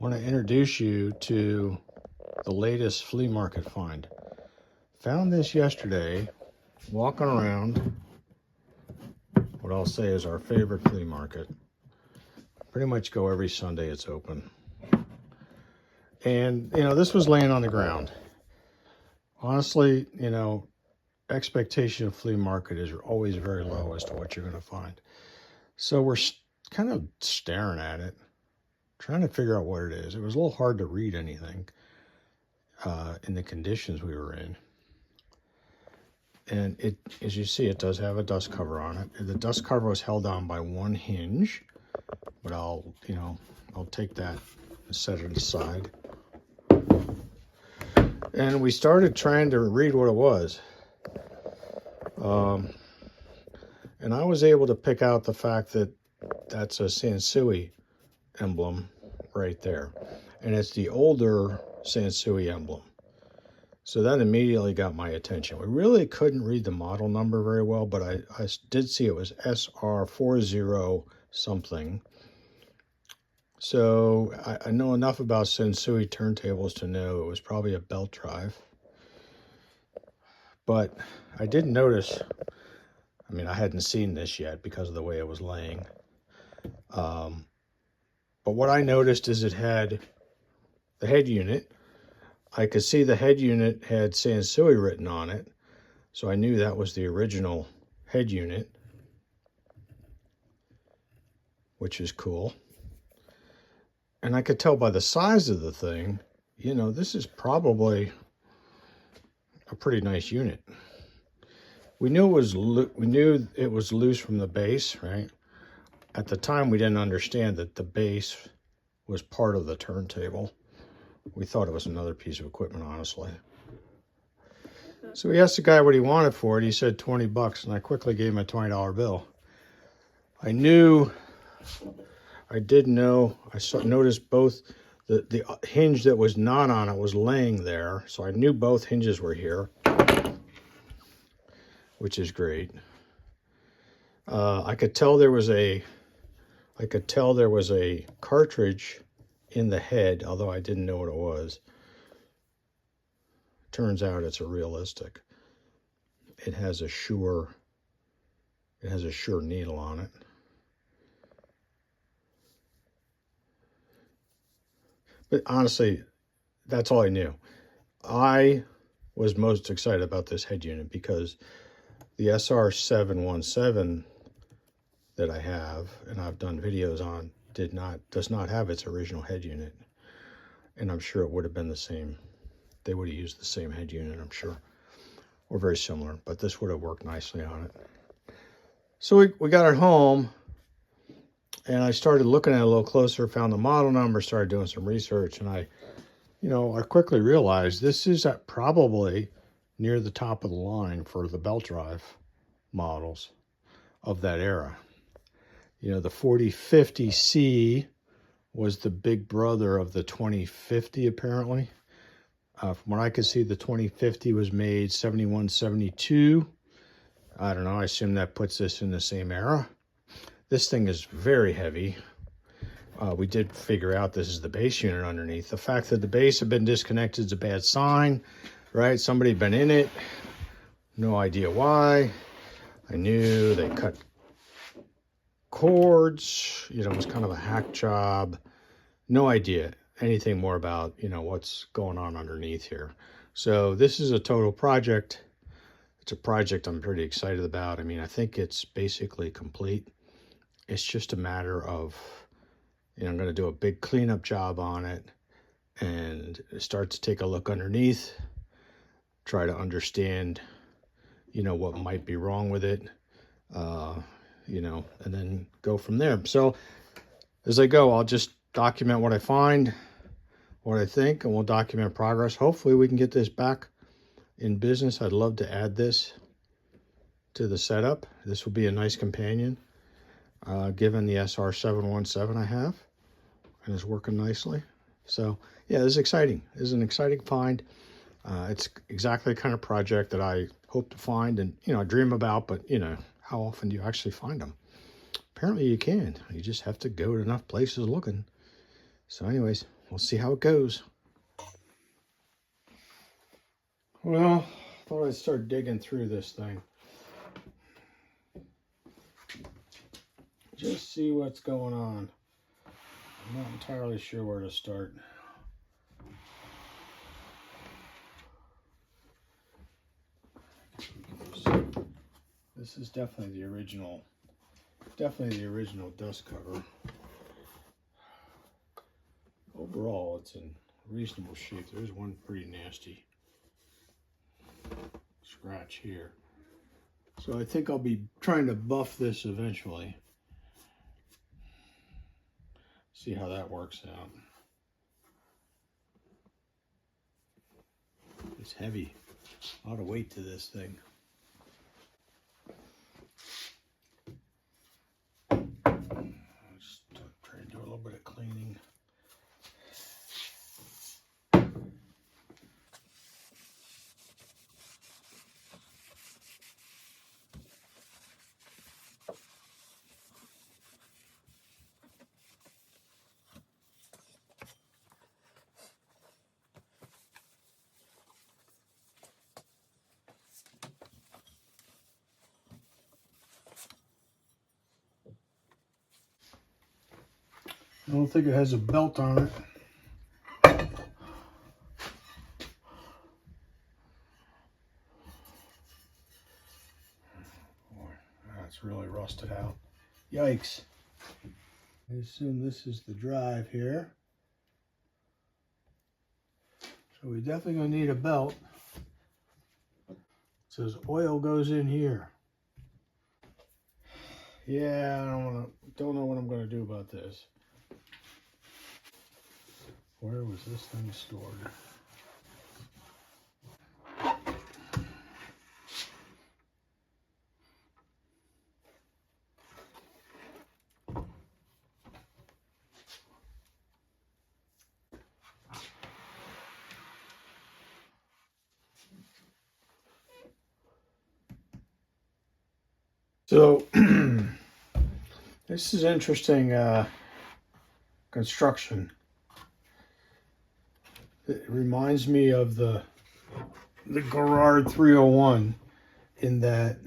want to introduce you to the latest flea market find. Found this yesterday, walking around what I'll say is our favorite flea market. Pretty much go every Sunday it's open. And, this was laying on the ground. Honestly, expectation of flea market is always very low as to what you're going to find. So we're kind of staring at it, trying to figure out what it is. It was a little hard to read anything in the conditions we were in. And it, as you see, it does have a dust cover on it. The dust cover was held on by one hinge, but I'll take that and set it aside. And we started trying to read what it was. And I was able to pick out the fact that that's a Sansui emblem right there. And it's the older Sansui emblem. So that immediately got my attention. We really couldn't read the model number very well, but I did see it was SR-40 something. So I know enough about Sansui turntables to know it was probably a belt drive. But I did notice, I hadn't seen this yet because of the way it was laying. But what I noticed is it had the head unit. I could see the head unit had Sansui written on it, so I knew that was the original head unit, which is cool. And I could tell by the size of the thing, this is probably a pretty nice unit. We knew it was loose from the base, right? At the time, we didn't understand that the base was part of the turntable. We thought it was another piece of equipment, honestly. So we asked the guy what he wanted for it. He said 20 bucks, and I quickly gave him a $20 bill. I noticed both the hinge that was not on it was laying there, so I knew both hinges were here, which is great. I could tell there was a cartridge in the head, although I didn't know what it was. Turns out it's a realistic. It has a Shure needle on it. But honestly, that's all I knew. I was most excited about this head unit because the SR-717 that I have, and I've done videos on, does not have its original head unit. And I'm sure it would have been the same. They would have used the same head unit, I'm sure. Or very similar, but this would have worked nicely on it. So we got it home, and I started looking at it a little closer, found the model number, started doing some research, and I quickly realized this is probably near the top of the line for the belt drive models of that era. The 4050c was the big brother of the 2050, apparently. From what I could see, the 2050 was made 71, 72. I don't know. I assume that puts this in the same era. This thing is very heavy. We did figure out this is the base unit underneath. The fact that the base had been disconnected is a bad sign, right? Somebody had been in it. No idea why. I knew they cut cords. It was kind of a hack job. No idea anything more about, what's going on underneath here. So this is a total project. It's a project I'm pretty excited about. I think it's basically complete. It's just a matter of, I'm going to do a big cleanup job on it and start to take a look underneath, try to understand, what might be wrong with it, and then go from there. So as I go, I'll just document what I find, what I think, and we'll document progress. Hopefully we can get this back in business. I'd love to add this to the setup. This will be a nice companion, given the SR-717 I have, and it's working nicely. So yeah, this is exciting. This is an exciting find. It's exactly the kind of project that I hope to find and, dream about, but, how often do you actually find them? Apparently you can. You just have to go to enough places looking. So anyways, we'll see how it goes. Well, thought I'd start digging through this thing. Just see what's going on. I'm not entirely sure where to start. This is definitely the original dust cover. Overall, it's in reasonable shape. There's one pretty nasty scratch here. So I think I'll be trying to buff this eventually. See how that works out. It's heavy. A lot of weight to this thing. I'll just try to do a little bit of cleaning. I don't think it has a belt on it. Boy, that's really rusted out. Yikes. I assume this is the drive here. So we definitely gonna need a belt. It says oil goes in here. Yeah, don't know what I'm gonna do about this. Where was this thing stored? So this is interesting construction. It reminds me of the Gerard 301 in that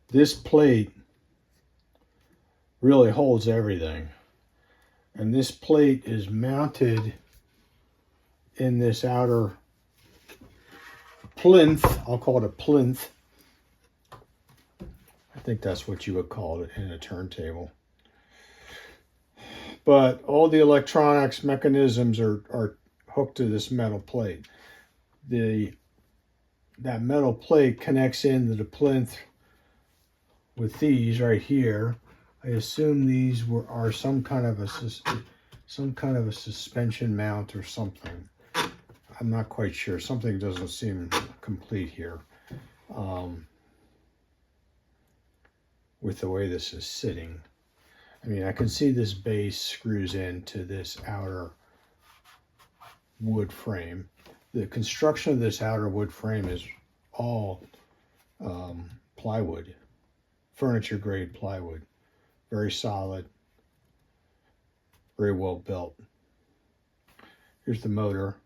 this plate really holds everything. And this plate is mounted in this outer plinth. I'll call it a plinth. I think that's what you would call it in a turntable. But all the electronics mechanisms are hooked to this metal plate. That metal plate connects into the plinth with these right here. I assume these are some kind of a suspension mount or something. I'm not quite sure. Something doesn't seem complete here with the way this is sitting. I mean, I can see this base screws into this outer wood frame. The construction of this outer wood frame is all plywood, furniture grade plywood. Very solid, very well built. Here's the motor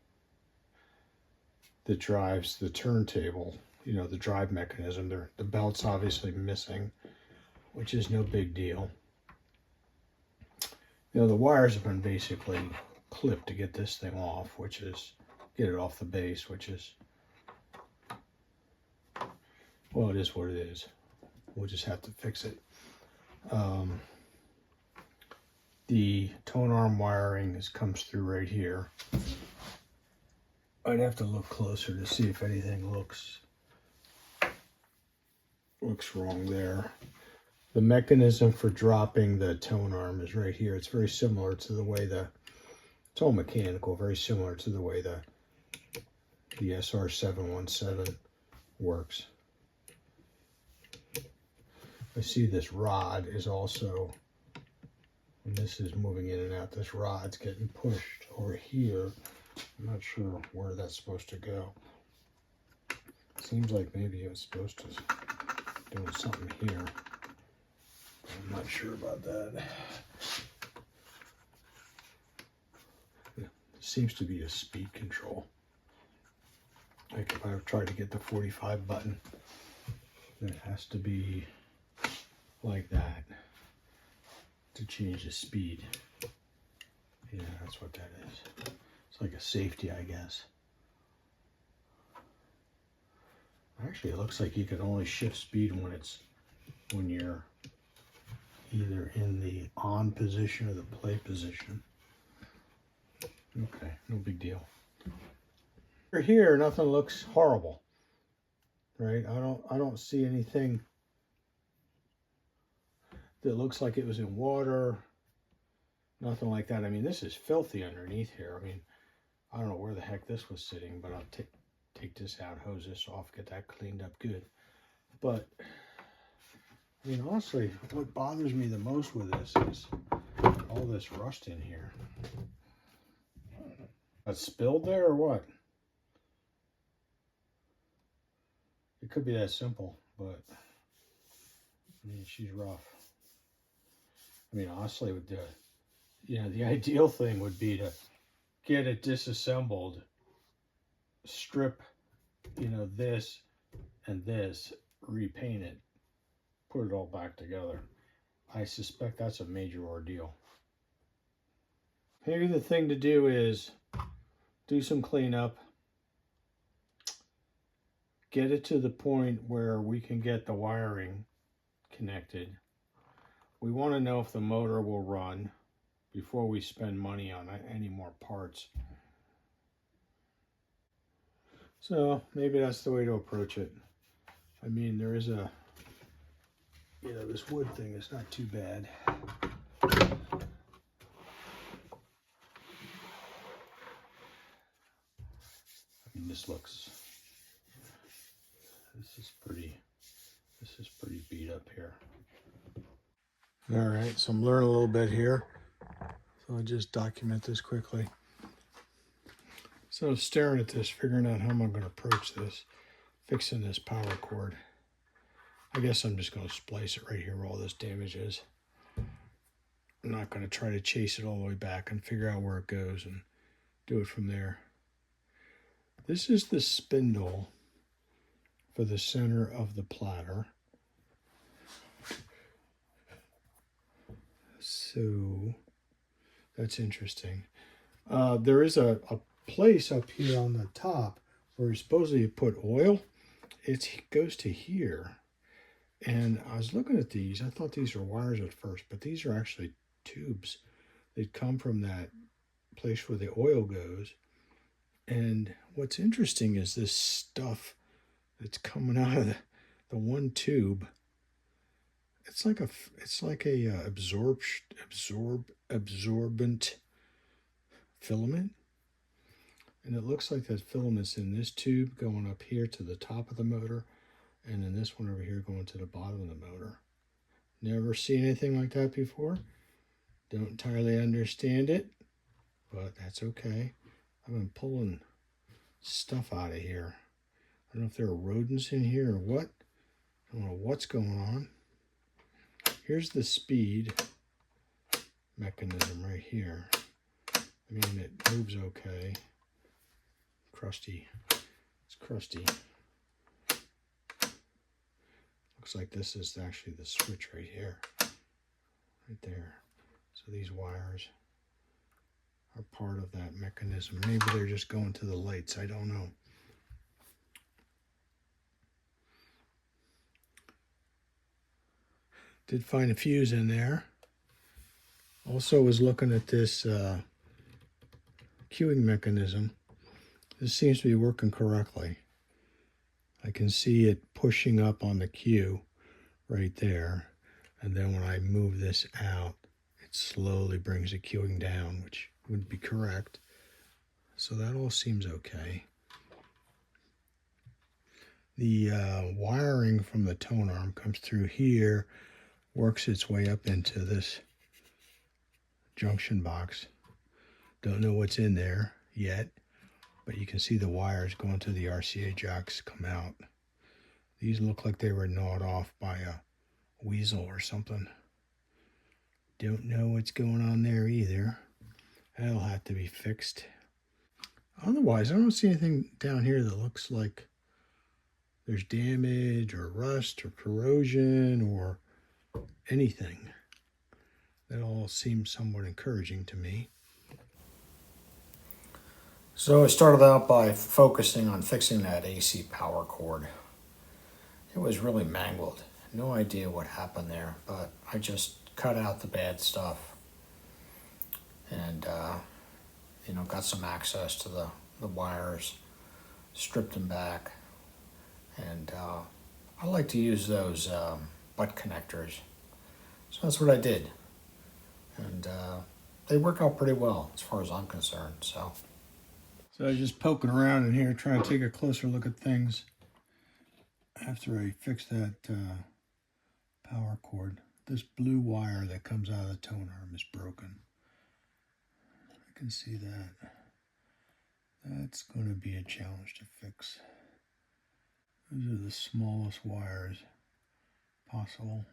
that drives the turntable, you know, the drive mechanism. The belt's obviously missing, which is no big deal. You know, the wires have been basically clipped to get this thing off, get it off the base, which is, well, it is what it is. We'll just have to fix it. The tone arm wiring comes through right here. I'd have to look closer to see if anything looks wrong there. The mechanism for dropping the tone arm is right here. It's very similar to the way it's all mechanical, very similar to the way the SR-717 works. I see this rod is also, when this is moving in and out, this rod's getting pushed over here. I'm not sure where that's supposed to go. Seems like maybe it was supposed to doing something here. I'm not sure about that. seems to be a speed control. Like if I try to get the 45 button, it has to be like that to change the speed. Yeah, that's what that is. It's like a safety, I guess. Actually, it looks like you can only shift speed when you're either in the on position or the play position. Okay, no big deal. Here, nothing looks horrible, right? I don't see anything that looks like it was in water. Nothing like that. I mean, this is filthy underneath here. I mean, I don't know where the heck this was sitting, but I'll take this out, hose this off, get that cleaned up good. But I mean, honestly, what bothers me the most with this is all this rust in here. That spilled there or what? It could be that simple, but I mean, she's rough. I mean, honestly, with the ideal thing would be to get it disassembled, strip, this and this, repaint it, put it all back together. I suspect that's a major ordeal. Maybe the thing to do is do some cleanup, get it to the point where we can get the wiring connected. We want to know if the motor will run before we spend money on any more parts. So maybe that's the way to approach it. I mean, there is this wood thing is not too bad. I mean, this is pretty beat up here. All right, so I'm learning a little bit here. So I'll just document this quickly. So staring at this, figuring out how am I going to approach this, fixing this power cord. I guess I'm just going to splice it right here where all this damage is. I'm not going to try to chase it all the way back and figure out where it goes and do it from there. This is the spindle for the center of the platter. So that's interesting. There is a place up here on the top where you're supposedly put oil. It goes to here. And I was looking at these. I thought these were wires at first, but these are actually tubes. They come from that place where the oil goes. And what's interesting is this stuff that's coming out of the one tube. It's like a absorbent filament. And it looks like that filament's in this tube going up here to the top of the motor, and then this one over here going to the bottom of the motor. Never seen anything like that before. Don't entirely understand it, but that's okay. I've been pulling stuff out of here. I don't know if there are rodents in here or what. I don't know what's going on. Here's the speed mechanism right here. I mean, it moves okay. Crusty. It's crusty. Looks like this is actually the switch right here. Right there. So these wires are part of that mechanism. Maybe they're just going to the lights. I don't know. Did find a fuse in there. Also was looking at this cueing mechanism. This seems to be working correctly. I can see it pushing up on the cue right there. And then when I move this out, it slowly brings the cueing down, which would be correct. So that all seems okay. The wiring from the tone arm comes through here, works its way up into this junction box. Don't know what's in there yet, but you can see the wires going to the RCA jacks come out. These look like they were gnawed off by a weasel or something. Don't know what's going on there either. That'll have to be fixed. Otherwise, I don't see anything down here that looks like there's damage or rust or corrosion or anything. That all seems somewhat encouraging to me. So I started out by focusing on fixing that AC power cord. It was really mangled. No idea what happened there, but I just cut out the bad stuff and got some access to the wires, stripped them back, and I like to use those butt connectors. So that's what I did, and they work out pretty well as far as I'm concerned. So I was just poking around in here trying to take a closer look at things after I fixed that power cord. This blue wire that comes out of the tone arm is broken. I can see that. That's going to be a challenge to fix. Those are the smallest wires possible.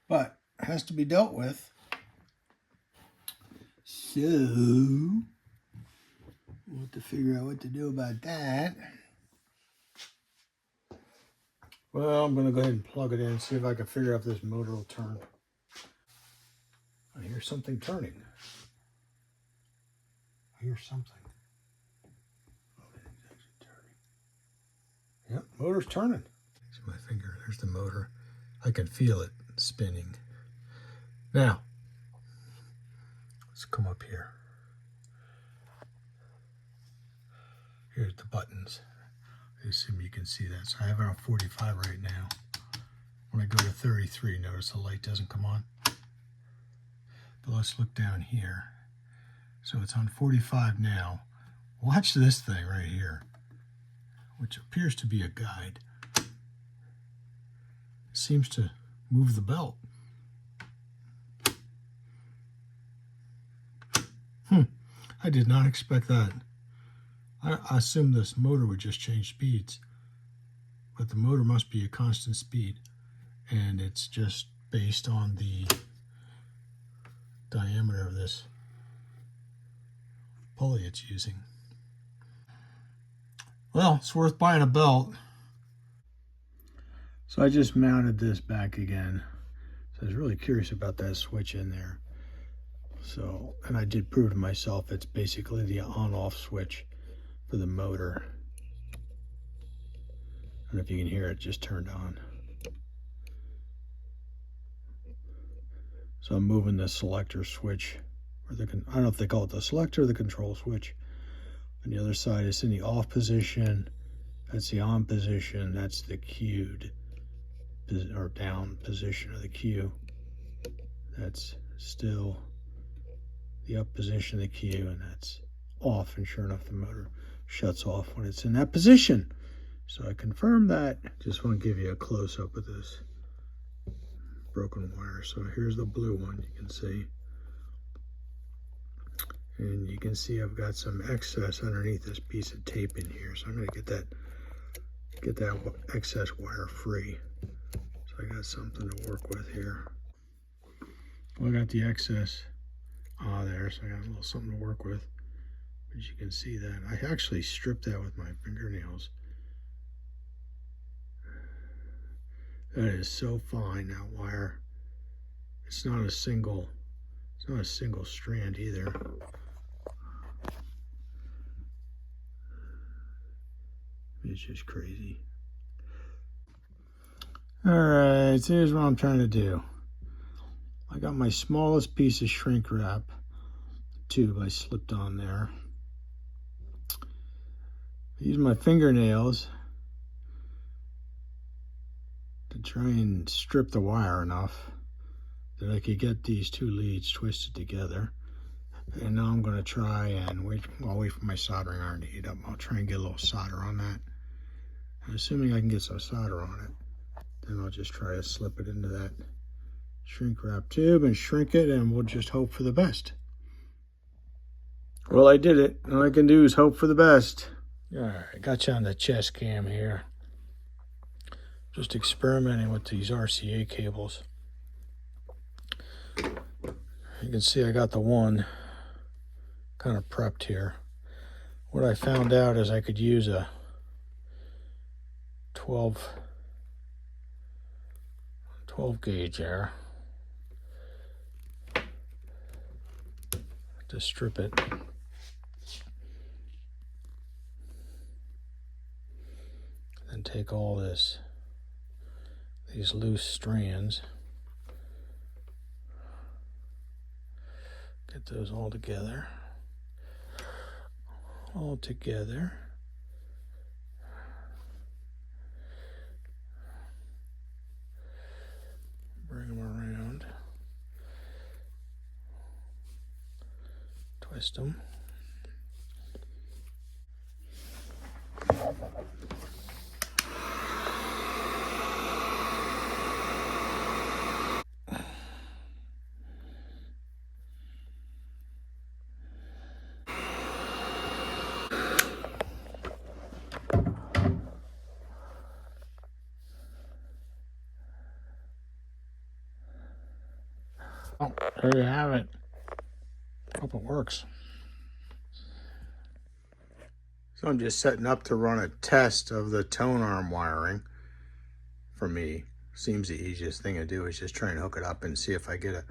But it has to be dealt with. So we'll have to figure out what to do about that. Well, I'm going to go ahead and plug it in and see if I can figure out if this motor will turn. I hear something turning. I hear something. Oh, it's actually turning. Yep, motor's turning. See my finger. There's the motor. I can feel it spinning. Now, let's come up here. Here's the buttons. I assume you can see that. So I have it on 45 right now. When I go to 33, notice the light doesn't come on. But let's look down here. So it's on 45 now. Watch this thing right here, which appears to be a guide. It seems to move the belt. I did not expect that. I assumed this motor would just change speeds, but the motor must be a constant speed, and it's just based on the diameter of this pulley it's using. Well, it's worth buying a belt. So I just mounted this back again. So I was really curious about that switch in there. So, and I did prove to myself it's basically the on-off switch for the motor. I don't know if you can hear it just turned on. So I'm moving the selector switch, or I don't know if they call it the selector or the control switch. On the other side, it's in the off position. That's the on position. That's the queued or down position of the queue. That's still the up position of the queue, and that's off, and sure enough the motor shuts off when it's in that position. So I confirmed that. Just want to give you a close-up of this broken wire. So here's the blue one, you can see, and you can see I've got some excess underneath this piece of tape in here, so I'm going to get that excess wire free. So I got something to work with here. Well, I got the excess there, so I got a little something to work with. As you can see that, I actually stripped that with my fingernails. That is so fine, that wire. It's not a single strand either. It's just crazy. Alright, so here's what I'm trying to do. I got my smallest piece of shrink wrap tube I slipped on there. I use my fingernails to try and strip the wire enough that I could get these two leads twisted together. And now I'm going to try and I'll wait for my soldering iron to heat up. I'll try and get a little solder on that. And assuming I can get some solder on it, then I'll just try to slip it into that shrink wrap tube and shrink it, and we'll just hope for the best. Well, I did it. All I can do is hope for the best. All right, got you on the chest cam here. Just experimenting with these RCA cables. You can see I got the one kind of prepped here. What I found out is I could use a 12 gauge there to strip it. And take all these loose strands, get those all together. Bring them around, twist them. Oh, there you have it. Hope it works. So I'm just setting up to run a test of the tone arm wiring. For me, seems the easiest thing to do is just try and hook it up and see if I get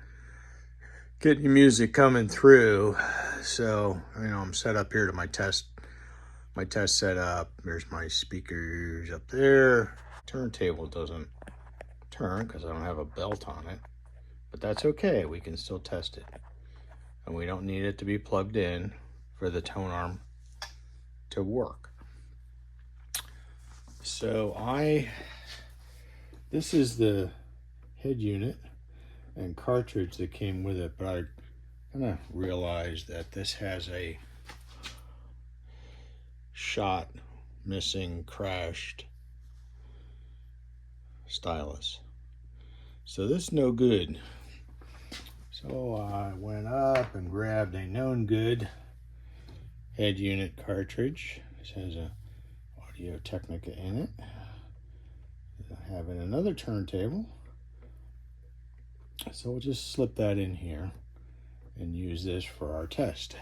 your music coming through. So, you know, I'm set up here to my test setup. There's my speakers up there. Turntable doesn't turn because I don't have a belt on it. But that's okay, we can still test it. And we don't need it to be plugged in for the tone arm to work. So this is the head unit and cartridge that came with it, but I kind of realized that this has a shot, missing, crashed stylus. So this is no good. So I went up and grabbed a known good head unit cartridge. This has a Audio Technica in it. I have another turntable. So we'll just slip that in here and use this for our test.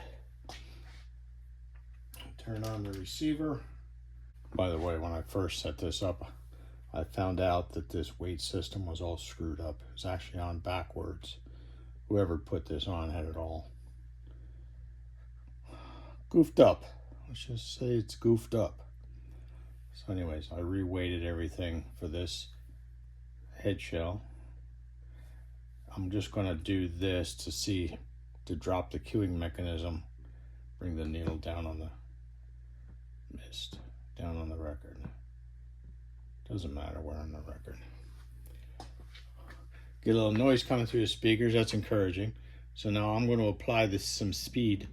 Turn on the receiver. By the way, when I first set this up, I found out that this weight system was all screwed up. It was actually on backwards. Whoever put this on had it all goofed up. Let's just say it's goofed up. So anyways, I re-weighted everything for this head shell. I'm just going to do this to drop the cueing mechanism, bring the needle down on the mist, down on the record. Doesn't matter where on the record. Get a little noise coming through the speakers, that's encouraging. So now I'm going to apply some speed.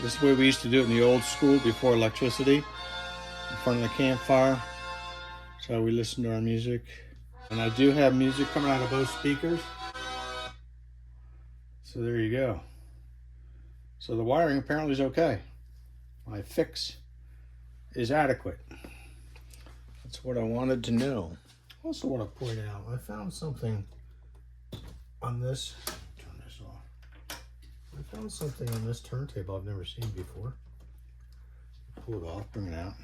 This is the way we used to do it in the old school before electricity, in front of the campfire. So we listen to our music. And I do have music coming out of both speakers. So there you go. So the wiring apparently is okay. My fix is adequate. That's what I wanted to know. Also want to point out, I found something on this. Turn this off. I found something on this turntable I've never seen before. Pull it off, bring it out.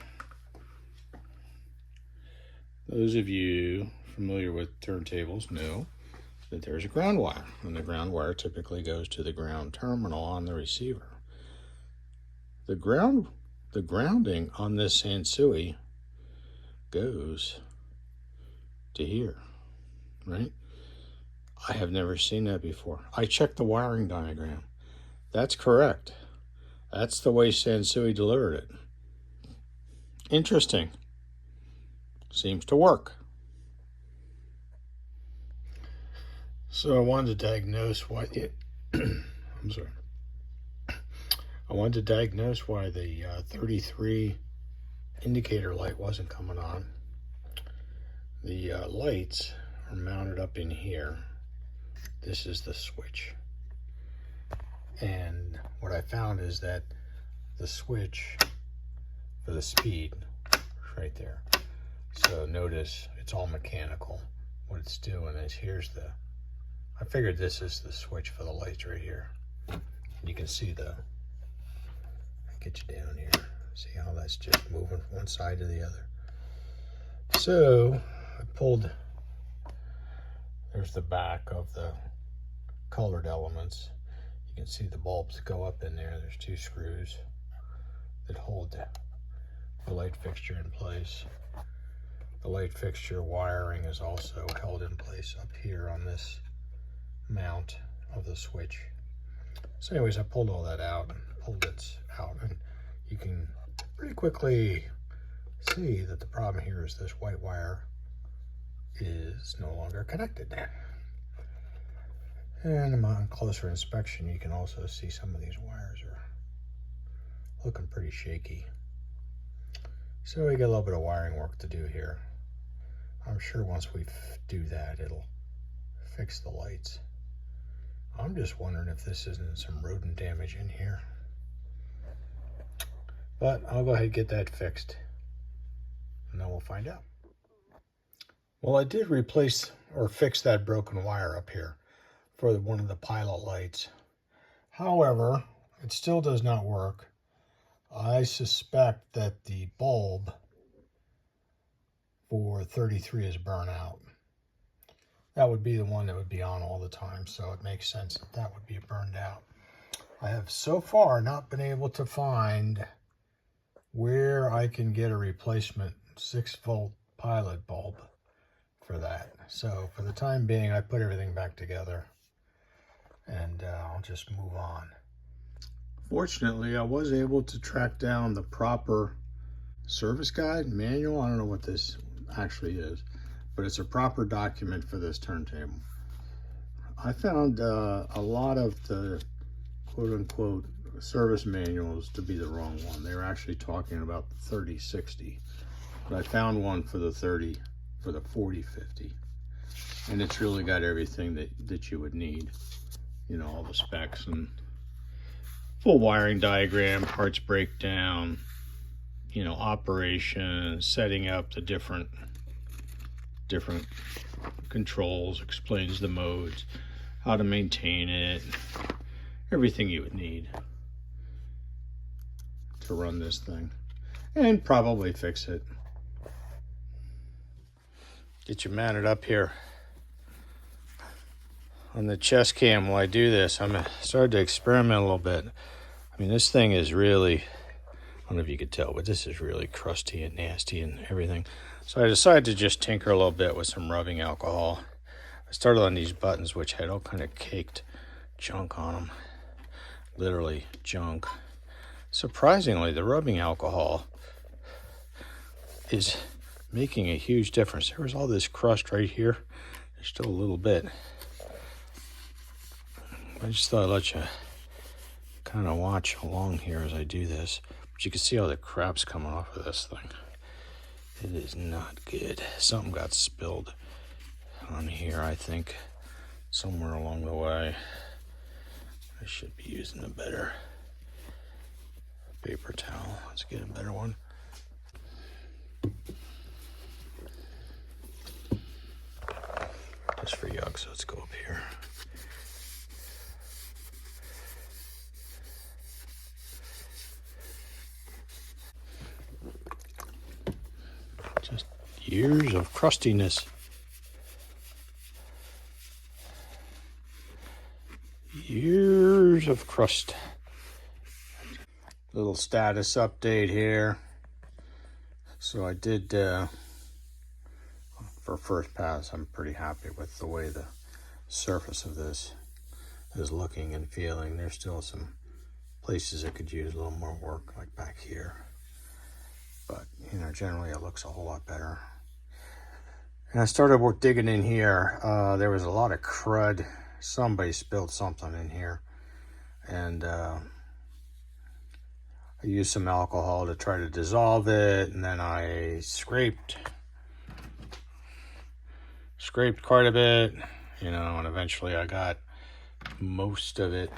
Those of you familiar with turntables know that there's a ground wire, and the ground wire typically goes to the ground terminal on the receiver. The grounding on this Sansui goes to here, right? I have never seen that before. I checked the wiring diagram. That's correct. That's the way Sansui delivered it. Interesting. Seems to work. So I wanted to diagnose why I'm sorry. I wanted to diagnose why the 33 indicator light wasn't coming on. The lights are mounted up in here. This is the switch. And what I found is that the switch for the speed is right there. So notice it's all mechanical. What it's doing is I figured this is the switch for the lights right here. You can see get you down here. See how that's just moving from one side to the other. So I pulled, there's the back of the colored elements. You can see the bulbs go up in there. There's 2 screws that hold the light fixture in place. The light fixture wiring is also held in place up here on this mount of the switch. So anyways, I pulled all that out and pulled it out, and you can pretty quickly see that the problem here is this white wire is no longer connected. And on closer inspection, you can also see some of these wires are looking pretty shaky. So we got a little bit of wiring work to do here. I'm sure once we do that, it'll fix the lights. I'm just wondering if this isn't some rodent damage in here. But I'll go ahead and get that fixed, and then we'll find out. Well, I did replace or fix that broken wire up here for one of the pilot lights. However, it still does not work. I suspect that the bulb for 33 is burnt out. That would be the one that would be on all the time, so it makes sense that that would be burned out. I have so far not been able to find where I can get a replacement 6-volt pilot bulb for that. So for the time being, I put everything back together, and I'll just move on. Fortunately, I was able to track down the proper service guide, manual. I don't know what this actually is, but it's a proper document for this turntable. I found a lot of the quote-unquote service manuals to be the wrong one. They were actually talking about the 3060, but I found one for the 4050, and it's really got everything that you would need. You know, all the specs and full wiring diagram, parts breakdown, you know, operation, setting up the different controls, explains the modes, how to maintain it, everything you would need to run this thing, and probably fix it. Get you mounted up here on the chest cam while I do this. I'm started to experiment a little bit. I mean, this thing is really, I don't know if you could tell, but this is really crusty and nasty and everything. So I decided to just tinker a little bit with some rubbing alcohol. I started on these buttons, which had all kind of caked junk on them. Literally junk. Surprisingly, the rubbing alcohol is making a huge difference. There was all this crust right here. There's still a little bit. I just thought I'd let you kind of watch along here as I do this. But you can see all the crap's coming off of this thing. It is not good. Something got spilled on here, I think, somewhere along the way. I should be using a better paper towel. Let's get a better one. Just for yuck, so let's go up here. Just years of crustiness. Years of crust. Little status update here. So I did, for first pass, I'm pretty happy with the way the surface of this is looking and feeling. There's still some places that could use a little more work, like back here. But, you know, generally it looks a whole lot better. And I started digging in here. There was a lot of crud. Somebody spilled something in here. And I used some alcohol to try to dissolve it. And then I scraped quite a bit, you know, and eventually I got most of it.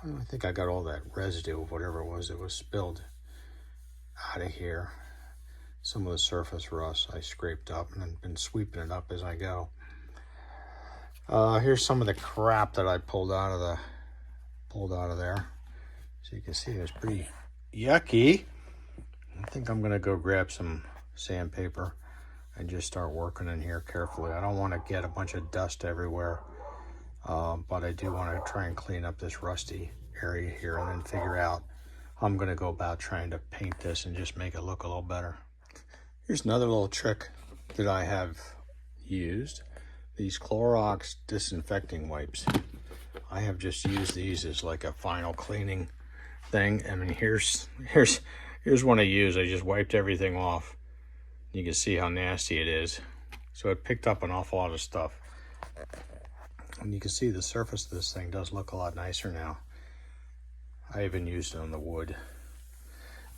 I think I got all that residue of whatever it was that was spilled out of here. Some of the surface rust I scraped up, and I've been sweeping it up as I go. Here's some of the crap that I pulled out of there. So you can see it was pretty yucky. I think I'm gonna go grab some sandpaper and just start working in here carefully. I don't want to get a bunch of dust everywhere, but I do want to try and clean up this rusty area here and then figure out how I'm gonna go about trying to paint this and just make it look a little better. Here's another little trick that I have used. These Clorox disinfecting wipes. I have just used these as like a final cleaning thing. I mean, here's one I used. I just wiped everything off. You can see how nasty it is. So it picked up an awful lot of stuff. And you can see the surface of this thing does look a lot nicer now. I even used it on the wood.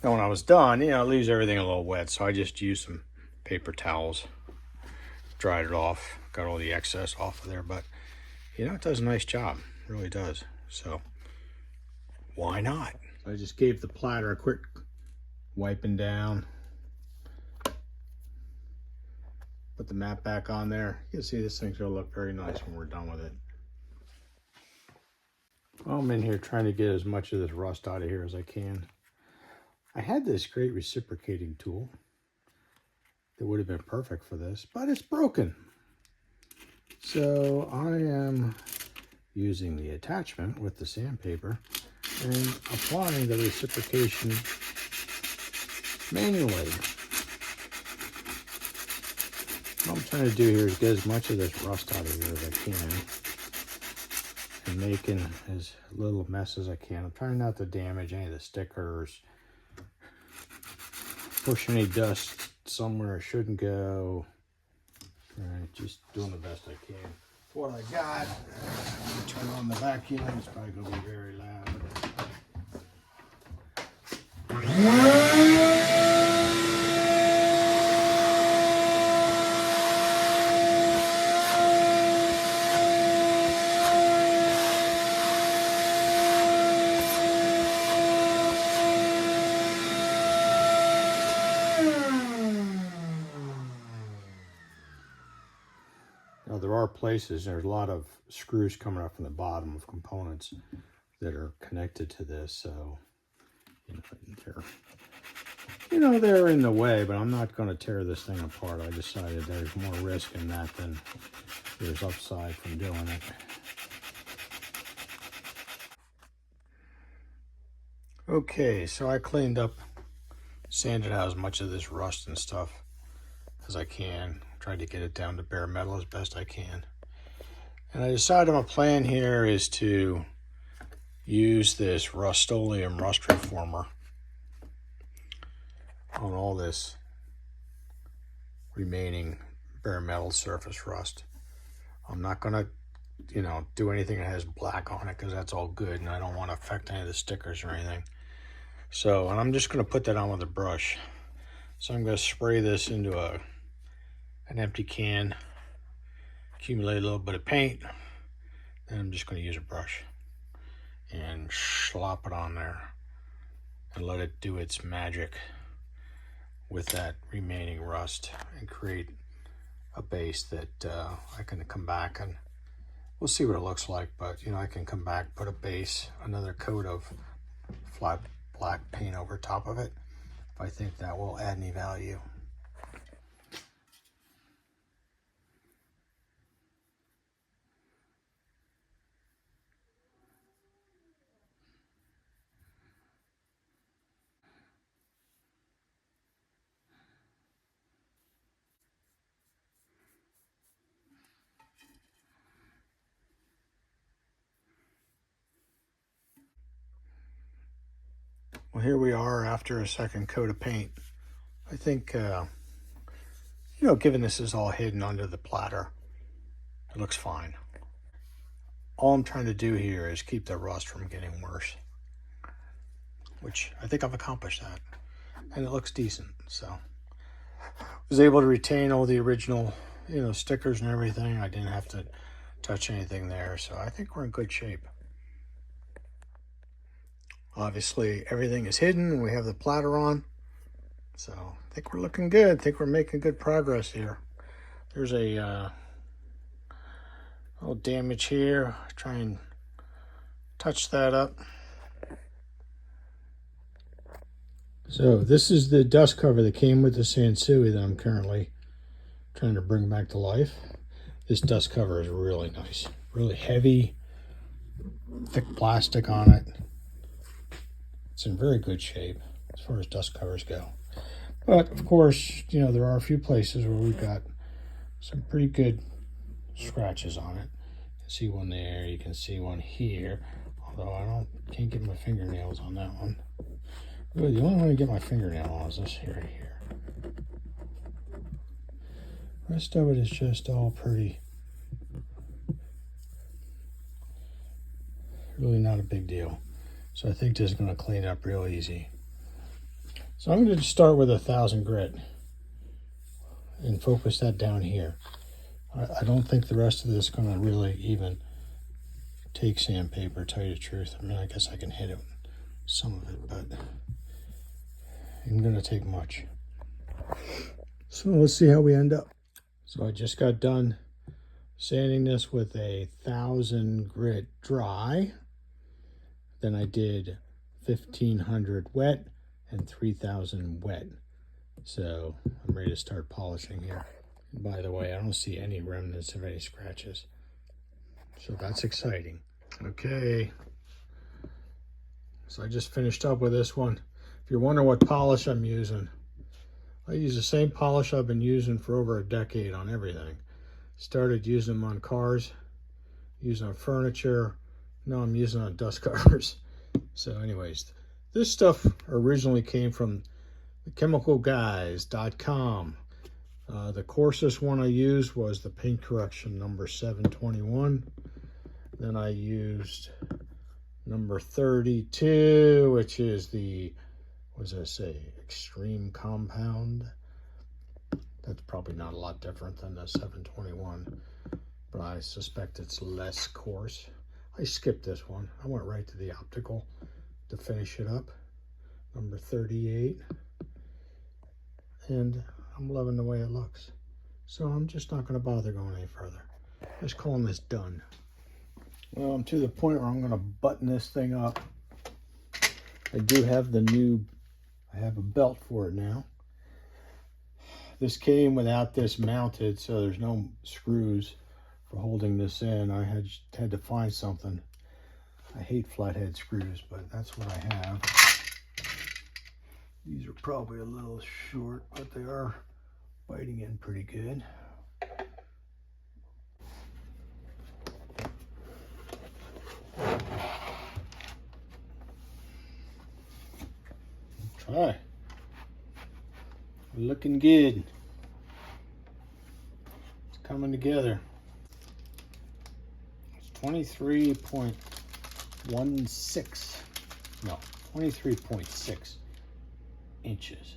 Now when I was done, you know, it leaves everything a little wet, so I just used some paper towels, dried it off, got all the excess off of there, but you know, it does a nice job, it really does. So why not? I just gave the platter a quick wiping down. Put the mat back on there. You can see this thing's gonna look very nice when we're done with it. I'm in here trying to get as much of this rust out of here as I can. I had this great reciprocating tool that would have been perfect for this, but it's broken. So I am using the attachment with the sandpaper and applying the reciprocation manually. What I'm trying to do here is get as much of this rust out of here as I can and making as little mess as I can. I'm trying not to damage any of the stickers, push any dust somewhere it shouldn't go. All right, just doing the best I can. What I got, turn on the vacuum, it's probably gonna be very loud. Now there are places, there's a lot of screws coming up from the bottom of components that are connected to this, so they're in the way, but I'm not going to tear this thing apart. I decided there's more risk in that than there's upside from doing it. Okay, so I cleaned up, sanded out as much of this rust and stuff as I can. Tried to get it down to bare metal as best I can. And I decided my plan here is to use this Rust-Oleum rust reformer on all this remaining bare metal surface rust. I'm not gonna, do anything that has black on it because that's all good and I don't want to affect any of the stickers or anything. So, and I'm just gonna put that on with a brush. So I'm gonna spray this into an empty can, accumulate a little bit of paint, then I'm just gonna use a brush and slop it on there and let it do its magic with that remaining rust and create a base that I can come back and we'll see what it looks like, but I can come back, put a base, another coat of flat black paint over top of it if I think that will add any value. Well, here we are after a second coat of paint. I think, given this is all hidden under the platter, it looks fine. All I'm trying to do here is keep the rust from getting worse, which I think I've accomplished that. And it looks decent, so. I was able to retain all the original, stickers and everything. I didn't have to touch anything there, so I think we're in good shape. Obviously, everything is hidden and we have the platter on. So I think we're looking good. I think we're making good progress here. There's a little damage here. Try and touch that up. So this is the dust cover that came with the Sansui that I'm currently trying to bring back to life. This dust cover is really nice, really heavy, thick plastic on it. It's in very good shape as far as dust covers go. But of course, you know, there are a few places where we've got some pretty good scratches on it. You can see one there, you can see one here, although I can't get my fingernails on that one. Really, the only one I get my fingernail on is this right here. The rest of it is just all pretty, really not a big deal. So I think this is going to clean up real easy. So I'm going to start with 1000 grit and focus that down here. I don't think the rest of this is going to really even take sandpaper, to tell you the truth. I mean, I guess I can hit it, some of it, but it ain't going to take much. So let's see how we end up. So I just got done sanding this with 1000 grit dry. Then I did 1500 wet and 3000 wet. So I'm ready to start polishing here. And by the way, I don't see any remnants of any scratches. So that's exciting. Okay. So I just finished up with this one. If you're wondering what polish I'm using, I use the same polish I've been using for over a decade on everything. Started using them on cars, using on furniture. Now I'm using on dust covers. So anyways, this stuff originally came from thechemicalguys.com. The coarsest one I used was the paint correction number 721. Then I used number 32, which is the, what does that say, extreme compound. That's probably not a lot different than the 721, but I suspect it's less coarse. I skipped this one. I went right to the optical to finish it up. Number 38. And I'm loving the way it looks. So I'm just not going to bother going any further. Just calling this done. Well, I'm to the point where I'm going to button this thing up. I do have the new, I have a belt for it now. This came without this mounted, so there's no screws for holding this in. I had to find something. I hate flathead screws, but that's what I have. These are probably a little short, but they are biting in pretty good. Try. Looking good. It's coming together. It's 23.16. No, 23.6 inches.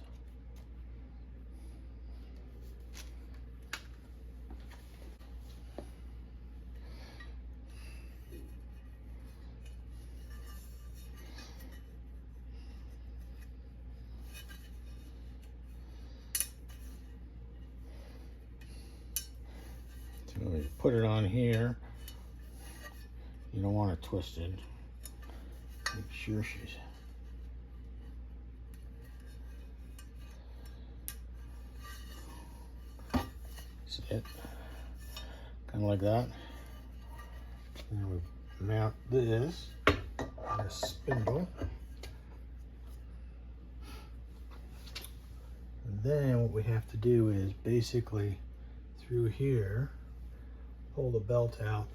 So you put it on here. You don't want it twisted. Make sure she's it, kind of like that. And we mount this on a spindle. And then what we have to do is basically through here, pull the belt out,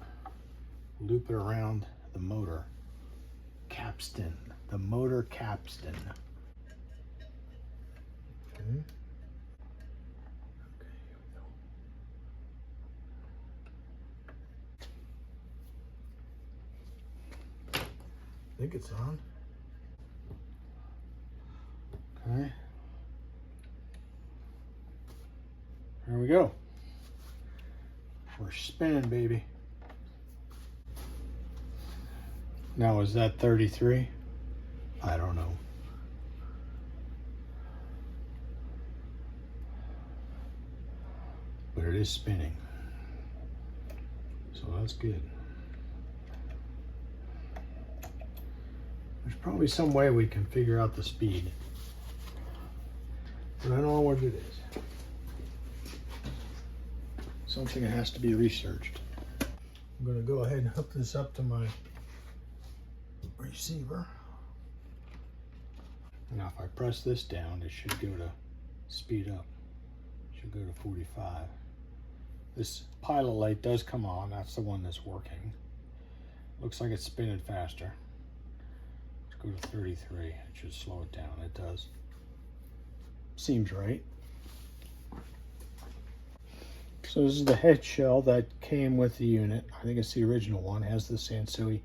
loop it around the motor capstan, the motor capstan. Okay. I think it's on. Okay. There we go. We're spinning, baby. Now, is that 33? I don't know. But it is spinning. So So that's good. There's probably some way we can figure out the speed, but I don't know what it is. Something that has to be researched. I'm going to go ahead and hook this up to my receiver. Now if I press this down, it should go to speed up. It should go to 45. This pilot light does come on. That's the one that's working. Looks like it's spinning faster. Let's go to 33. It should slow it down. It does. Seems right. So this is the head shell that came with the unit. I think it's the original one. It has the Sansui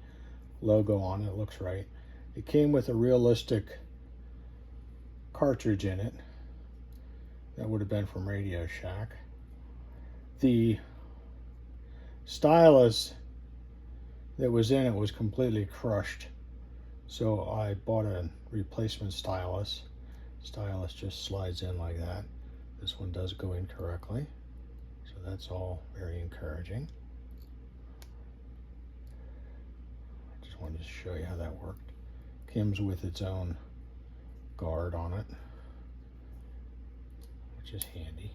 logo on it. It looks right. It came with a realistic cartridge in it. That would have been from Radio Shack. The stylus that was in it was completely crushed. So I bought a replacement stylus. Stylus just slides in like that. This one does go in correctly. So that's all very encouraging. I just wanted to show you how that worked. Comes with its own guard on it, which is handy.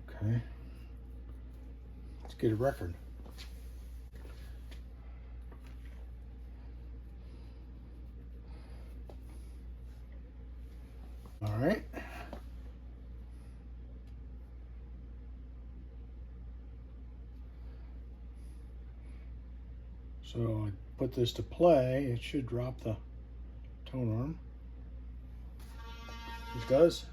Okay, let's get a record. All right. So I put this to play. It should drop the tone arm. It does.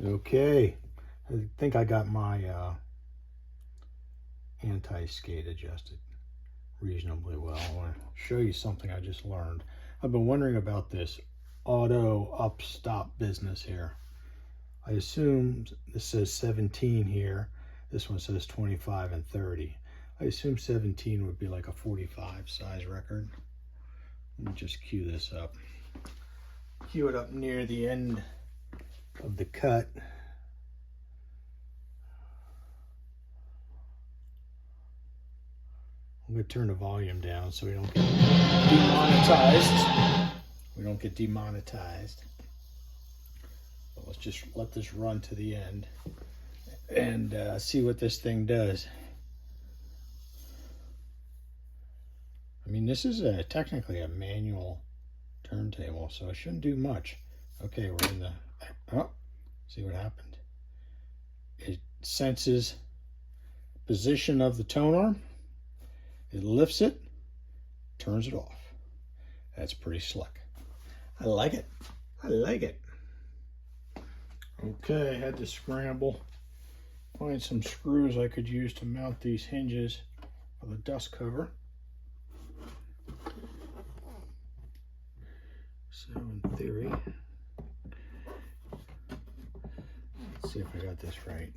Okay, I think I got my anti-skate adjusted reasonably well. I want to show you something I just learned. I've been wondering about this auto up-stop business here. I assume this says 17 here. This one says 25 and 30. I assume 17 would be like a 45 size record. Let me just cue this up. Cue it up near the end of the cut. I'm going to turn the volume down so we don't get demonetized. But let's just let this run to the end and see what this thing does. I mean, this is technically a manual turntable, so it shouldn't do much. Okay, we're in the... Oh, see what happened? It senses position of the tone arm. It lifts it, turns it off. That's pretty slick. I like it. I like it. Okay, I had to scramble. Find some screws I could use to mount these hinges for the dust cover. So in theory, let's see if I got this right.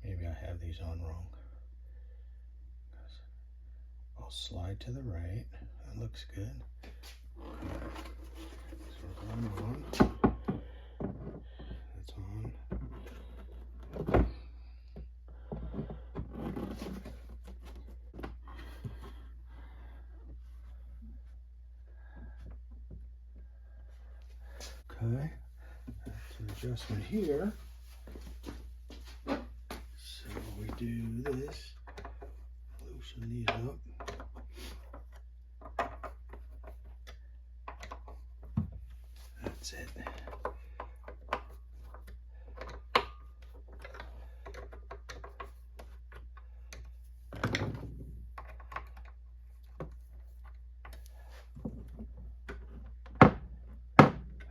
Maybe I have these on wrong. I'll slide to the right. That looks good. Okay. So we're going on. That's on. Okay. That's an adjustment here. So we do this. Loosen these up. That's it.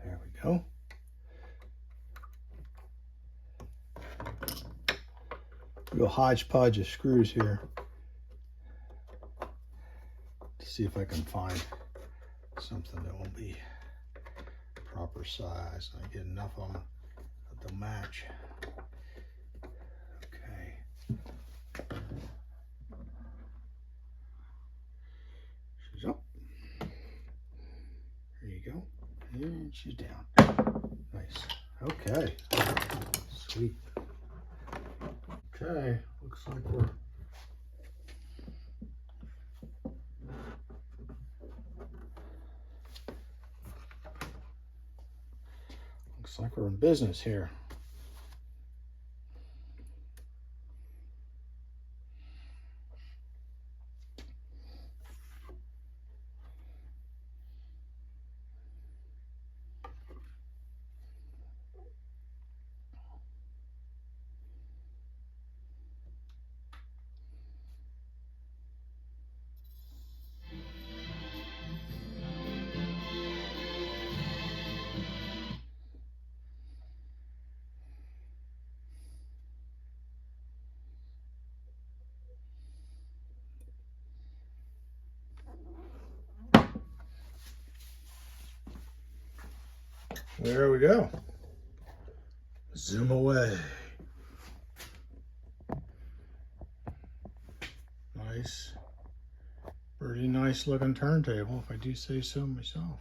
There we go. Real hodgepodge of screws here. To see if I can find something that will be proper size. I get enough of them that they'll match. And she's down. Nice. Okay. Sweet. Okay. Looks like we're in business here. There we go. Zoom away. Nice. Pretty nice looking turntable, if I do say so myself.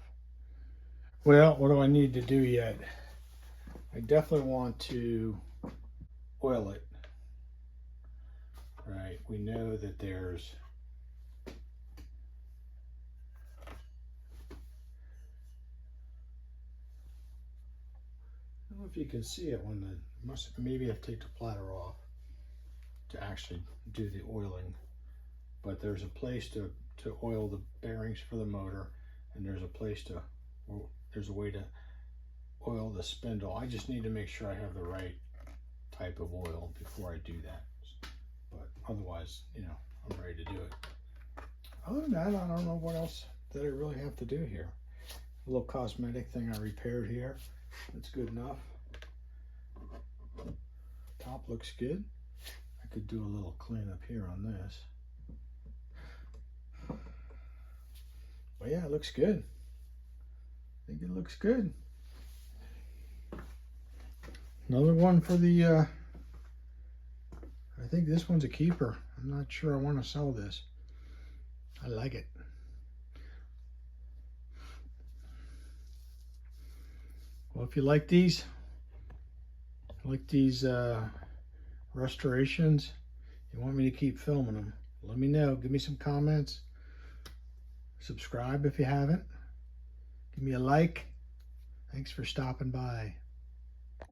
Well, what do I need to do yet? I definitely want to oil it. Right, we know that there's I don't know if you can see it when maybe I have to take the platter off to actually do the oiling. But there's a place to oil the bearings for the motor, and there's a way to oil the spindle. I just need to make sure I have the right type of oil before I do that. But otherwise, you know, I'm ready to do it. Other than that, I don't know what else that I really have to do here. A little cosmetic thing I repaired here. That's good enough. Top looks good. I could do a little cleanup here on this. But yeah, it looks good. I think it looks good. Another one for the, I think this one's a keeper. I'm not sure I want to sell this. I like it. Well, if you like these restorations, you want me to keep filming them, let me know. Give me some comments. Subscribe if you haven't. Give me a like. Thanks for stopping by.